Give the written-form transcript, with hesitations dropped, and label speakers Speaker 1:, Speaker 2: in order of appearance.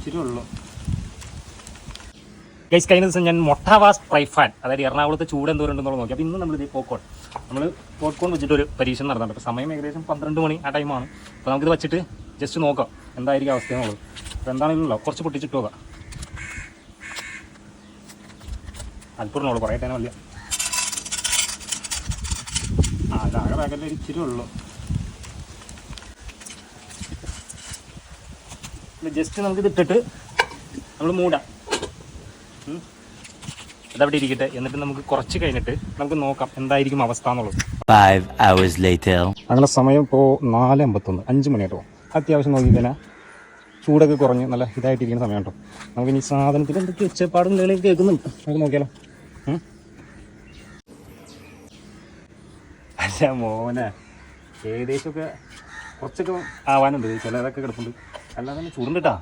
Speaker 1: ഇച്ചിരി ഉള്ളു ഗൈസ്. കഴിഞ്ഞ ദിവസം ഞാൻ മൊട്ടാവാസ് ഫ്രൈ ഫാൻ, അതായത് എറണാകുളത്തെ ചൂട് എന്തോരം ഉണ്ടെന്നുള്ളത് നോക്കി. അപ്പോൾ ഇന്ന് നമ്മളിത് പോപ്കോൺ, നമ്മൾ പോപ്കോൺ വെച്ചിട്ടൊരു പരീക്ഷണം നടത്തുന്നുണ്ട്. അപ്പോൾ സമയം ഏകദേശം 12 മണി ആ ടൈമാണ്. അപ്പോൾ നമുക്കിത് വെച്ചിട്ട് ജസ്റ്റ് നോക്കാം എന്തായിരിക്കും അവസ്ഥ എന്നുള്ളത്. അപ്പോൾ എന്താണെങ്കിലോ കുറച്ച് പൊട്ടിച്ചിട്ട് നോക്കാം. അല്പമുള്ളൂ, കുറേ ടൈം അല്ല. അതാകെ പാക്കറ്റിൽ ഇച്ചിരി ഉള്ളൂ. ജസ്റ്റ് നമുക്കിത് ഇട്ടിട്ട് നമ്മൾ മൂടാം. അതവിടെ ഇരിക്കട്ടെ. എന്നിട്ട് നമുക്ക് കുറച്ച് കഴിഞ്ഞിട്ട് നമുക്ക് നോക്കാം എന്തായിരിക്കും അവസ്ഥ എന്നുള്ളത്.
Speaker 2: 5 hours later.
Speaker 1: അങ്ങനെ സമയം ഇപ്പോൾ 4:51, 5 മണിയായിട്ടോ. അത്യാവശ്യം നോക്കി കഴിഞ്ഞാൽ ചൂടൊക്കെ കുറഞ്ഞ് നല്ല ഇതായിട്ടിരിക്കുന്ന സമയം കേട്ടോ. നമുക്ക് ഇനി സാധനത്തിൽ എന്തൊക്കെ ഒച്ചപ്പാടും നിലയിലേക്ക് കേൾക്കുന്നുണ്ട്, നമുക്ക് നോക്കിയാലോ. അല്ല മോനെ, ഏകദേശമൊക്കെ കുറച്ചൊക്കെ ആവാനുണ്ട്, ചിലതൊക്കെ കിടപ്പുണ്ട്. അല്ലാതെ തന്നെ ചൂടുണ്ട് കേട്ടോ.